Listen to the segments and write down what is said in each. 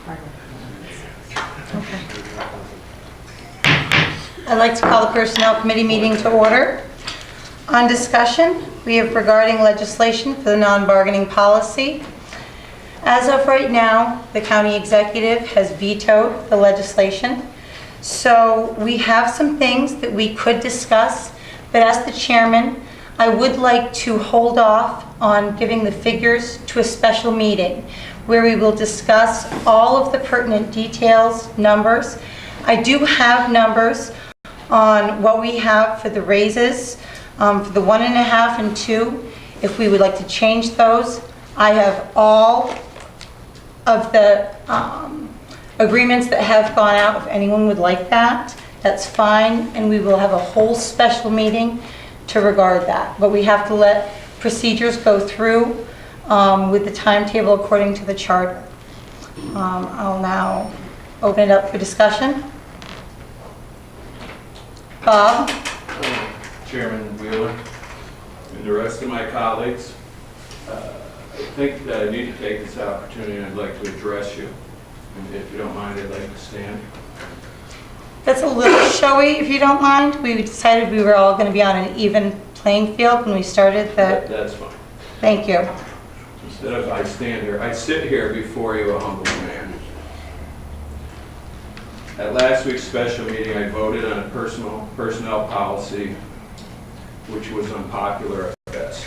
Okay. I'd like to call the Personnel Committee meeting to order. On discussion, we have regarding legislation for the non-bargaining policy. As of right now, the county executive has vetoed the legislation. So we have some things that we could discuss, but as the chairman, I would like to hold off on giving the figures to a special meeting where we will discuss all of the pertinent details, numbers. I do have numbers on what we have for the raises, for the 1.5 and 2. If we would like to change those, I have all of the agreements that have gone out. If anyone would like that, that's fine, and we will have a whole special meeting to regard that. But we have to let procedures go through with the timetable according to the charter. I'll now open it up for discussion. Bob? Chairman Wheeler and the rest of my colleagues, I think that I need to take this opportunity and I'd like to address you. And if you don't mind, I'd like to stand. That's a little showy, if you don't mind. We decided we were all going to be on an even playing field when we started the... That's fine. Thank you. Instead of I stand here, I sit here before you a humble man. At last week's special meeting, I voted on a personnel policy which was unpopular at best.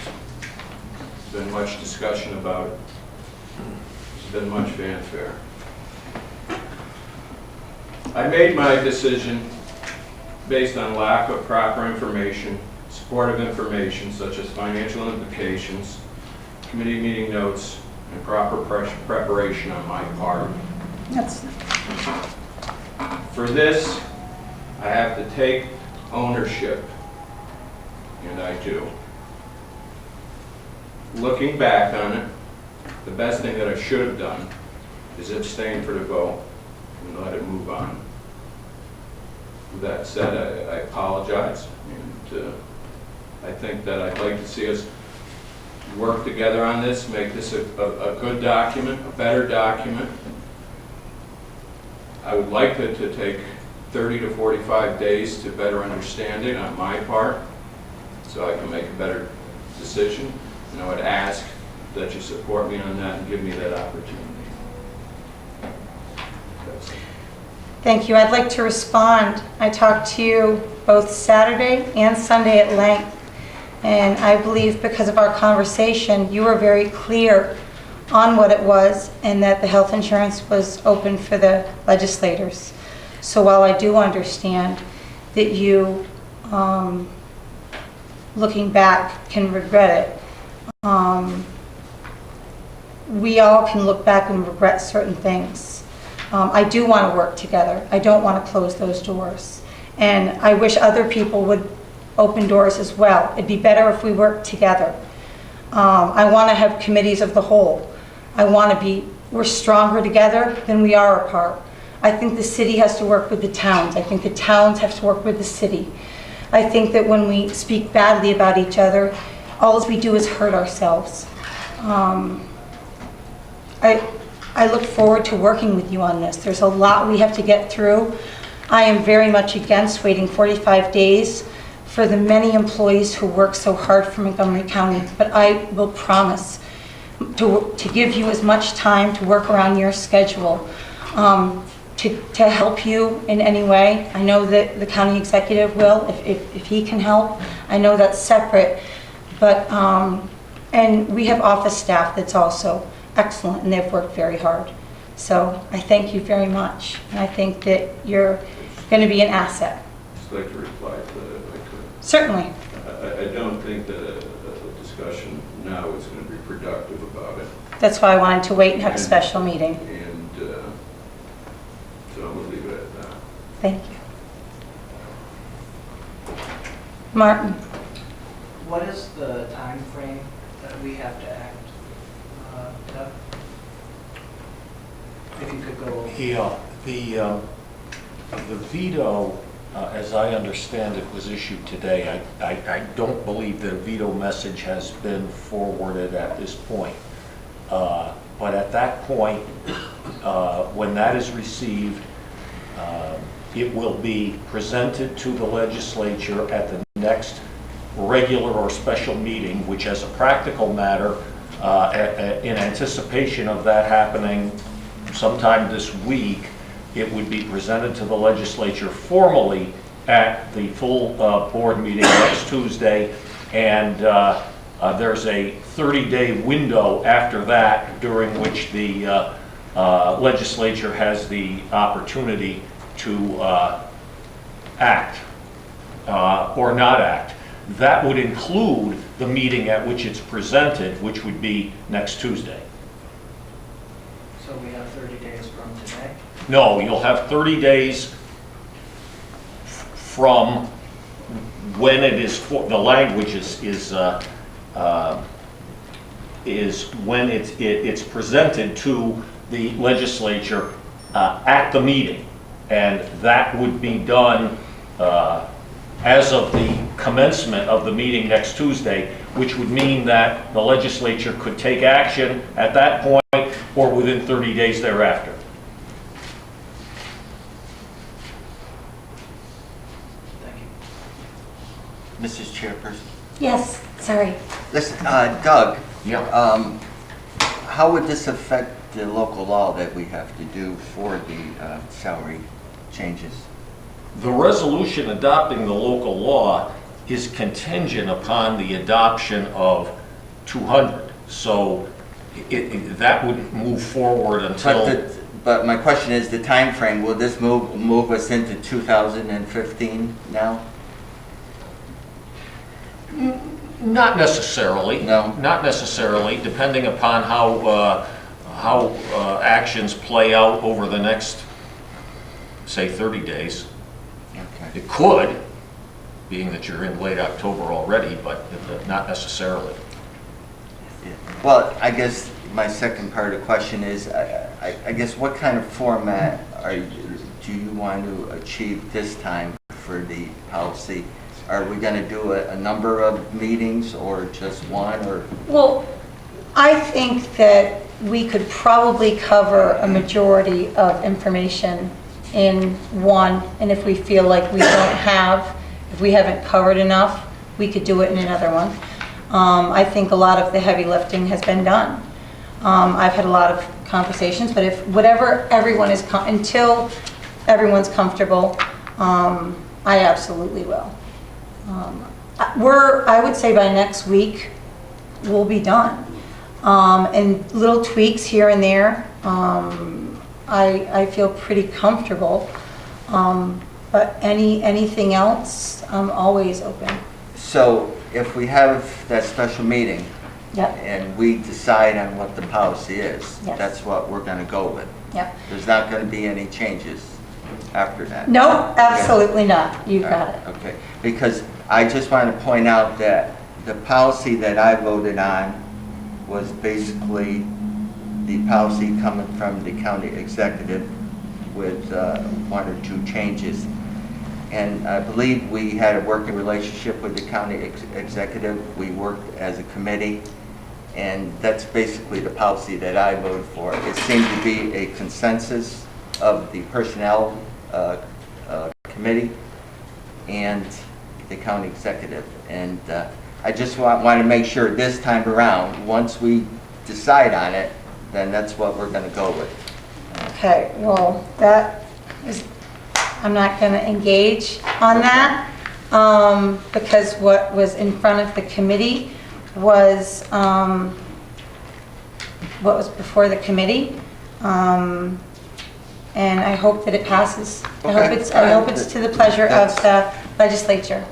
There's been much discussion about it. There's been much fanfare. I made my decision based on lack of proper information, supportive information such as financial implications, committee meeting notes, and proper preparation on my part. For this, I have to take ownership, and I do. Looking back on it, the best thing that I should have done is abstain for the vote and let it move on. With that said, I apologize, and I think that I'd like to see us work together on this, make this a good document, a better document. I would like to take 30 to 45 days to better understand it on my part, so I can make a better decision. And I would ask that you support me on that and give me that opportunity. Thank you. I'd like to respond. I talked to you both Saturday and Sunday at length, and I believe because of our conversation, you were very clear on what it was and that the health insurance was open for the legislators. So while I do understand that you, looking back, can regret it, we all can look back and regret certain things. I do want to work together. I don't want to close those doors. And I wish other people would open doors as well. It'd be better if we worked together. I want to have committees of the whole. We're stronger together than we are apart. I think the city has to work with the towns. I think the towns have to work with the city. I think that when we speak badly about each other, all we do is hurt ourselves. I look forward to working with you on this. There's a lot we have to get through. I am very much against waiting 45 days for the many employees who work so hard for Montgomery County, but I will promise to give you as much time to work around your schedule, to help you in any way. I know that the county executive will, if he can help. I know that's separate, but, and we have office staff that's also excellent, and they've worked very hard. So I thank you very much, and I think that you're going to be an asset. I'd like to reply to that if I could. Certainly. I don't think that a discussion now is going to be productive about it. That's why I wanted to wait and have a special meeting. And so I'm going to leave it at that. Thank you. Martin. What is the time frame that we have to act? Deb? If you could go. Yeah, the veto, as I understand it, was issued today. I don't believe that a veto message has been forwarded at this point. But at that point, when that is received, it will be presented to the legislature at the next regular or special meeting, which as a practical matter, in anticipation of that happening sometime this week, it would be presented to the legislature formally at the full board meeting next Tuesday, and there's a 30-day window after that during which the legislature has the opportunity to act or not act. That would include the meeting at which it's presented, which would be next Tuesday. So we have 30 days from today? No, you'll have 30 days from when it is, the language is when it's presented to the legislature at the meeting. And that would be done as of the commencement of the meeting next Tuesday, which would mean that the legislature could take action at that point or within 30 days thereafter. Thank you. Mrs. Chairperson. Yes, sorry. Listen, Doug, Yeah. how would this affect the local law that we have to do for the salary changes? The resolution adopting the local law is contingent upon the adoption of 200. So that wouldn't move forward until... But my question is the time frame. Will this move us into 2015 now? Not necessarily. No? Not necessarily, depending upon how actions play out over the next, say, 30 days. Okay. It could, being that you're in late October already, but not necessarily. Yeah. Well, I guess my second part of the question is, I guess what kind of format do you want to achieve this time for the policy? Are we going to do a number of meetings or just one, or? Well, I think that we could probably cover a majority of information in one, and if we feel like if we haven't covered enough, we could do it in another one. I think a lot of the heavy lifting has been done. I've had a lot of conversations, but if whatever everyone is, until everyone's comfortable, I absolutely will. I would say by next week, we'll be done. And little tweaks here and there, I feel pretty comfortable. But anything else, I'm always open. So if we have that special meeting Yep, and we decide on what the policy is, Yes. that's what we're going to go with. yep. There's not going to be any changes after that. No, absolutely not. You've got it. Okay, because I just want to point out that the policy that I voted on was basically the policy coming from the county executive with one or two changes. And I believe we had a working relationship with the county executive. We worked as a committee, and that's basically the policy that I voted for. It seemed to be a consensus of the personnel committee and the county executive. And I just want to make sure this time around, once we decide on it, then that's what we're going to go with. Okay, well, that is, I'm not going to engage on that, because what was in front of the committee was, what was before the committee, and I hope that it passes. I hope it's to the pleasure of the legislature,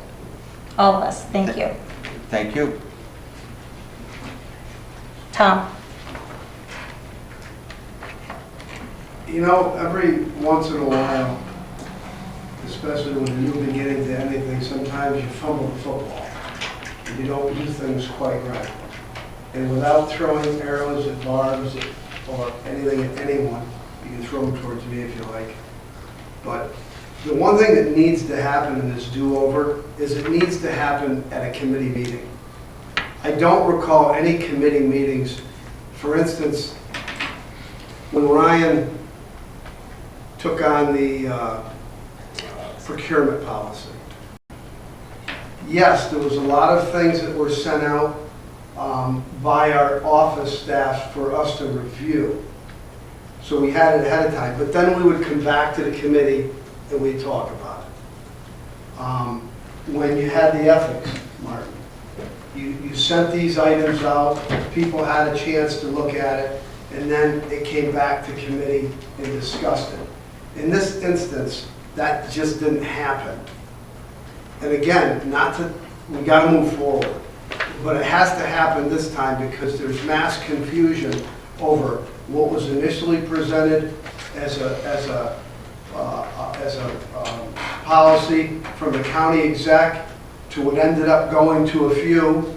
all of us. Thank you. Thank you. Tom? You know, every once in a while, especially when a new beginning to anything, sometimes you fumble the football and you don't do things quite right. And without throwing arrows at barbs or anything at anyone, you can throw them towards me if you like. But the one thing that needs to happen in this do-over is it needs to happen at a committee meeting. I don't recall any committee meetings. For instance, when Ryan took on the procurement policy. Yes, there was a lot of things that were sent out by our office staff for us to review. So we had it ahead of time, but then we would come back to the committee and we'd talk about it. When you had the ethics, Martin, you sent these items out, people had a chance to look at it, and then it came back to committee and discussed it. In this instance, that just didn't happen. And again, we gotta move forward. But it has to happen this time because there's mass confusion over what was initially presented as a policy from the county exec to what ended up going to a few,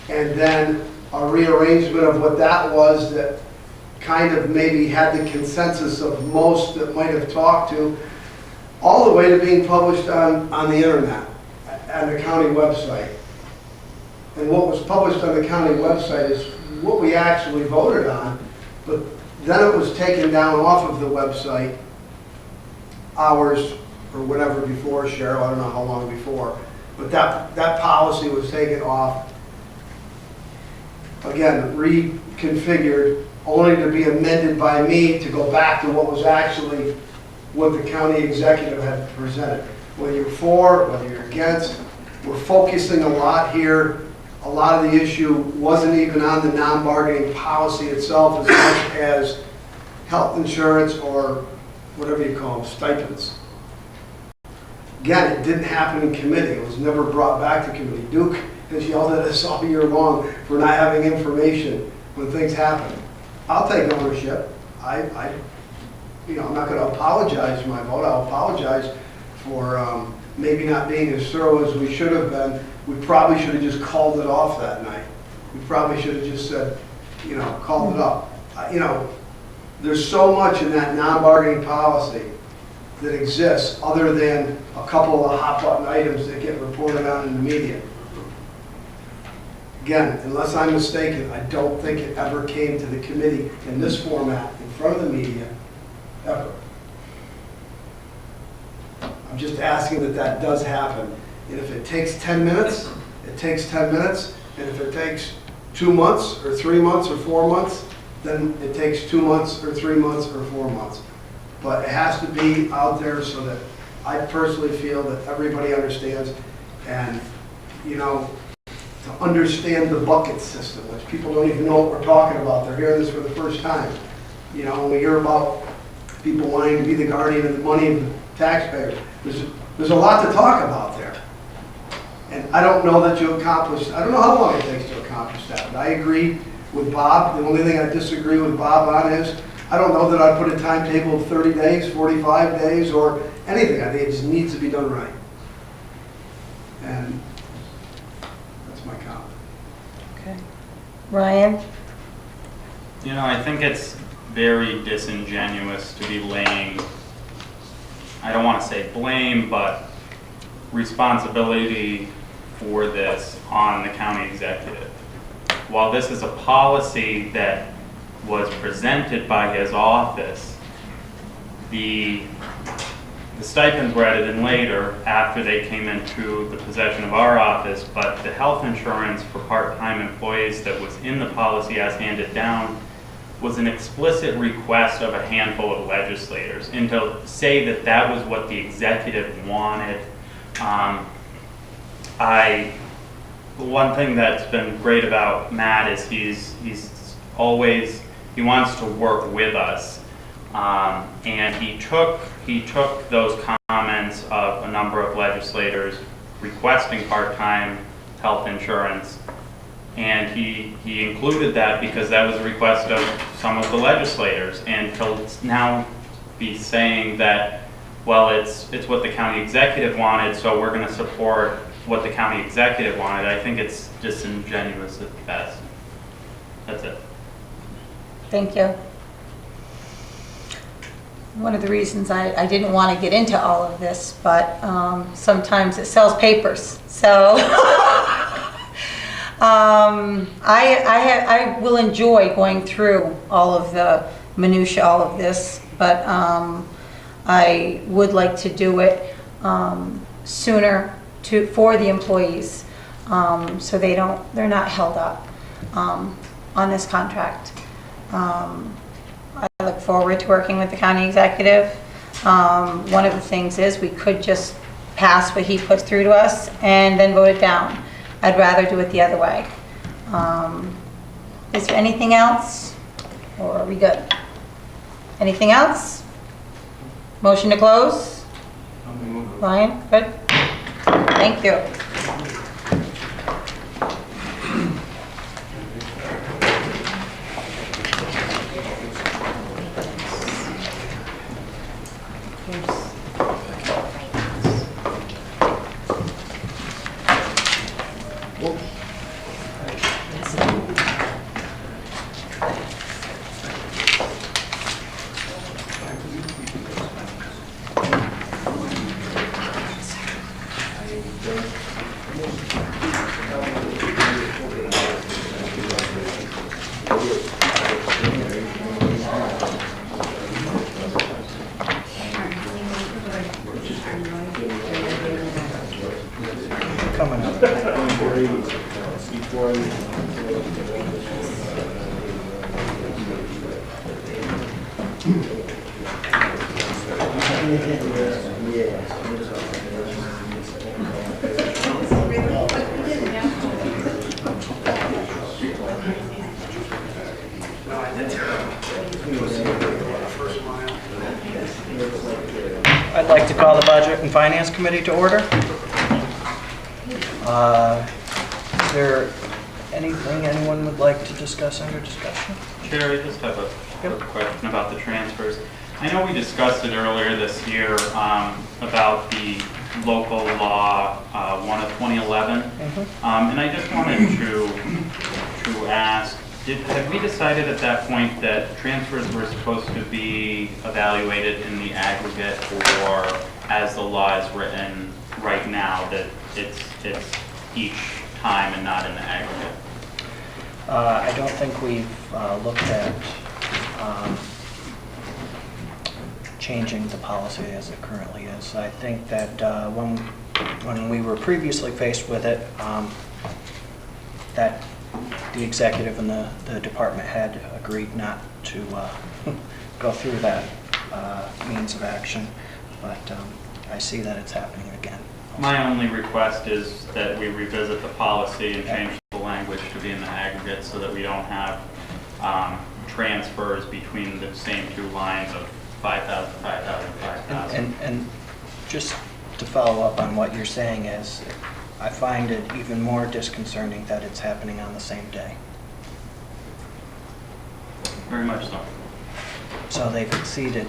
and then a rearrangement of what that was that kind of maybe had the consensus of most that might have talked to, all the way to being published on the internet, on the county website. And what was published on the county website is what we actually voted on, but then it was taken down off of the website hours or whatever before, Cheryl, I don't know how long before, but that policy was taken off, again, reconfigured, only to be amended by me to go back to what was actually what the county executive had presented. Whether you're for, whether you're against, we're focusing a lot here. A lot of the issue wasn't even on the non-bargaining policy itself as much as health insurance or whatever you call them, stipends. Again, it didn't happen in committee. It was never brought back to committee. Duke has yelled at us all year long for not having information when things happen. I'll take ownership. I'm not going to apologize for my vote. I'll apologize for maybe not being as thorough as we should have been. We probably should have just called it off that night. We probably should have just said, called it up. There's so much in that non-bargaining policy that exists other than a couple of hot button items that get reported on in the media. Again, unless I'm mistaken, I don't think it ever came to the committee in this format, in front of the media, ever. I'm just asking that does happen. And if it takes 10 minutes, it takes 10 minutes. And if it takes 2 months or 3 months or 4 months, then it takes 2 months or 3 months or 4 months. But it has to be out there so that I personally feel that everybody understands, and to understand the bucket system, which people don't even know what we're talking about. They're hearing this for the first time. When we hear about people wanting to be the guardian of the money of the taxpayers, there's a lot to talk about there. And I don't know that you accomplished, I don't know how long it takes to accomplish that, but I agree with Bob. The only thing I disagree with Bob on is, I don't know that I'd put a timetable of 30 days, 45 days, or anything. I think it just needs to be done right. And that's my comment. Okay. Ryan? I think it's very disingenuous to be laying, I don't want to say blame, but responsibility for this on the county executive. While this is a policy that was presented by his office, the stipends were added in later after they came into the possession of our office, but the health insurance for part-time employees that was in the policy as handed down was an explicit request of a handful of legislators. And to say that was what the executive wanted, one thing that's been great about Matt is he wants to work with us, and he took those comments of a number of legislators requesting part-time health insurance, and he included that because that was a request of some of the legislators. And to now be saying that, well, it's what the county executive wanted, so we're going to support what the county executive wanted, I think it's disingenuous at best. That's it. Thank you. One of the reasons I didn't want to get into all of this, but sometimes it sells papers. So I will enjoy going through all of the minutia all of this, but I would like to do it sooner for the employees, so they're not held up on this contract. I look forward to working with the county executive. One of the things is we could just pass what he puts through to us and then vote it down. I'd rather do it the other way. Is there anything else, or are we good? Anything else? Motion to close? Ryan, good? Thank you. Coming up. I'd like to call the Budget and Finance Committee to order. Is there anything anyone would like to discuss under discussion? Chair, I just have a quick question about the transfers. I know we discussed it earlier this year about the local law 1 of 2011. And I just wanted to ask, have we decided at that point that transfers were supposed to be evaluated in the aggregate, or as the law is written right now, that it's each time and not in the aggregate? I don't think we've looked at changing the policy as it currently is. I think that when we were previously faced with it, that the executive and the department head agreed not to go through that means of action, but I see that it's happening again. My only request is that we revisit the policy and change the language to be in the aggregate so that we don't have transfers between the same two lines of 5,000, 5,000, 5,000. And just to follow up on what you're saying is, I find it even more disconcerting that it's happening on the same day. Very much so. So they've exceeded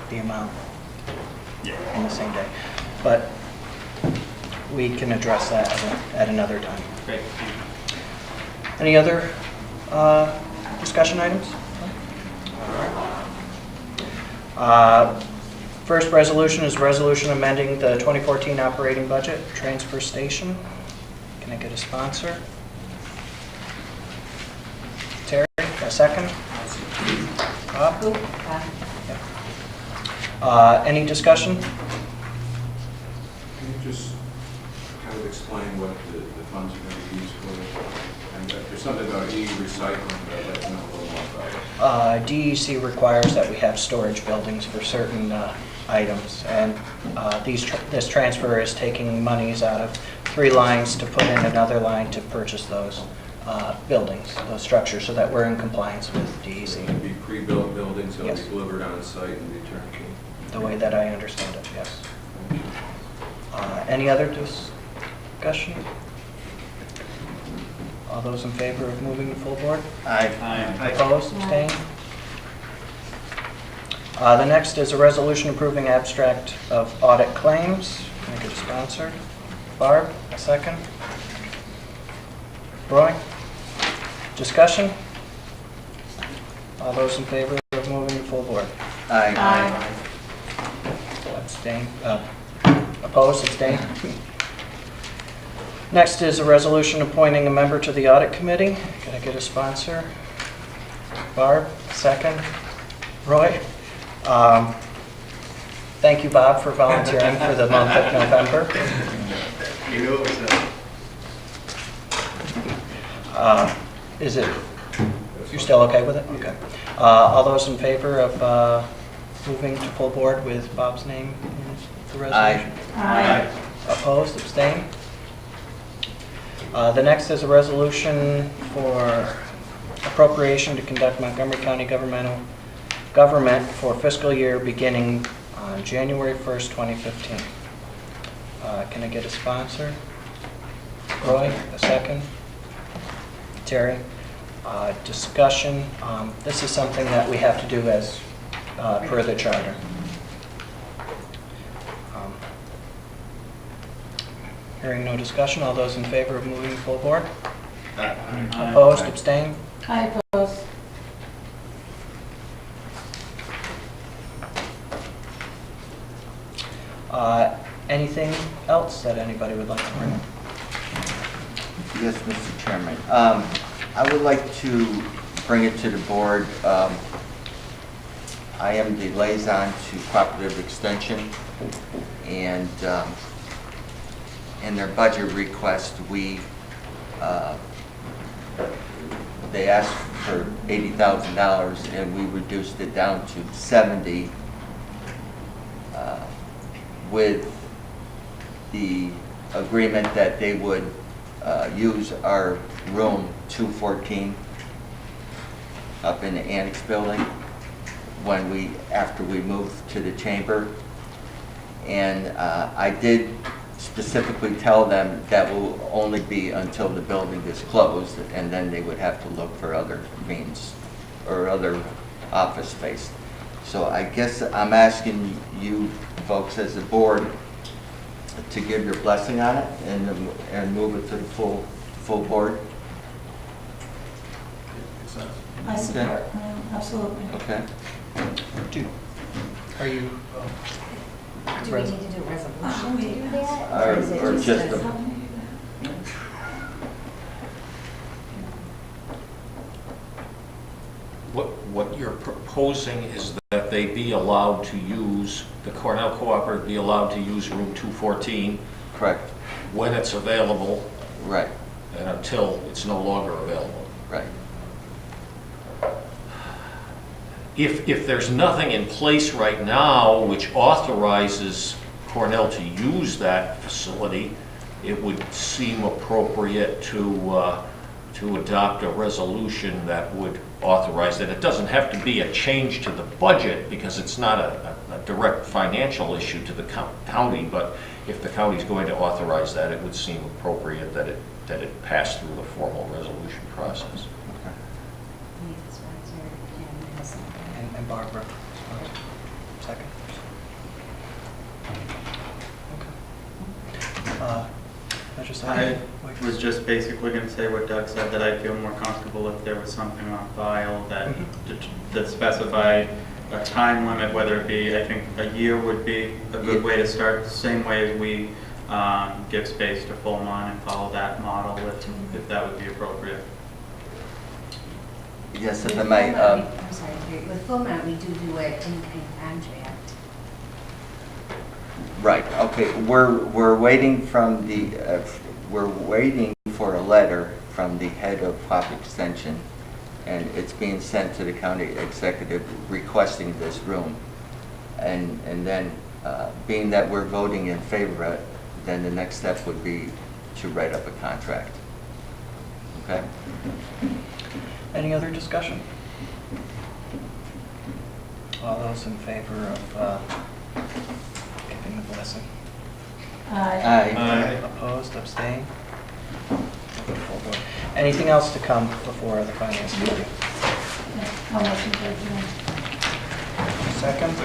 the amount Yeah. in the same day. But we can address that at another time. Great. Any other discussion items? First resolution is resolution amending the 2014 operating budget, transfer station. Can I get a sponsor? Terry, a second? Bob? Any discussion? Can you just kind of explain what the funds are going to be used for? And there's something about e-recycling that I'd like to know a little more about. DEC requires that we have storage buildings for certain items, and this transfer is taking monies out of 3 lines to put in another line to purchase those buildings, those structures, so that we're in compliance with DEC, It'll be pre-built buildings, they'll Yes. be delivered on site and be turnkey. the way that I understand it, yes. Any other discussion? All those in favor of moving to full board? Aye. Opposed, abstained? The next is a resolution approving abstract of audit claims. Can I get a sponsor? Barb, a second? Roy? Discussion? All those in favor of moving to full board? Aye. Abstain? Opposed, abstained? Next is a resolution appointing a member to the audit committee. Can I get a sponsor? Barb, second? Roy. Thank you, Bob, for volunteering for the month of November. You know it was Is it, you're still okay with it? Okay. All those in favor of moving to full board with Bob's name in the resolution? Aye. Opposed, abstained? The next is a resolution for appropriation to conduct Montgomery County government for fiscal year beginning on January 1st, 2015. Can I get a sponsor? Roy, a second? Terry? Discussion. This is something that we have to do as per the charter. Hearing no discussion, all those in favor of moving full board? Opposed, abstained? I oppose. Anything else that anybody would like to bring up? Yes, Mr. Chairman. I would like to bring it to the board. I am the liaison to Cooperative Extension, and in their budget request, they asked for $80,000, and we reduced it down to $70,000 with the agreement that they would use our room 214 up in the annex building after we moved to the chamber. And I did specifically tell them that will only be until the building is closed, and then they would have to look for other means or other office space. So I guess I'm asking you folks as a board to give your blessing on it and move it to the full board. I support, absolutely. Okay. Are you? Do we need to do a resolution to do that? Or is it just a- What you're proposing is that they be allowed to use, the Cornell Cooperative be allowed to use room 214 Correct. when it's available Right. and until it's no longer available. Right. If there's nothing in place right now which authorizes Cornell to use that facility, it would seem appropriate to adopt a resolution that would authorize that. It doesn't have to be a change to the budget because it's not a direct financial issue to the county, but if the county's going to authorize that, it would seem appropriate that it pass through the formal resolution process. Need the sponsor and the second. And Barbara? Second? Okay. I was just basically going to say what Doug said, that I feel more comfortable if there was something on file that that specified a time limit, whether it be, I think a year would be a good way to start, the same way as we give space to Fulmont and follow that model if that would be appropriate. Yes, if I With may. Fulmont, I'm sorry, with Fulmont, we do it in contract. Right, okay, we're waiting from we're waiting for a letter from the head of Pop Extension, and it's being sent to the county executive requesting this room. And then, being that we're voting in favor of it, then the next step would be to write up a contract. Okay? Any other discussion? All those in favor of giving the blessing? Aye. Aye. Opposed, abstained? Full board. Anything else to come before the finance committee? I'll motion to adjourn. Second?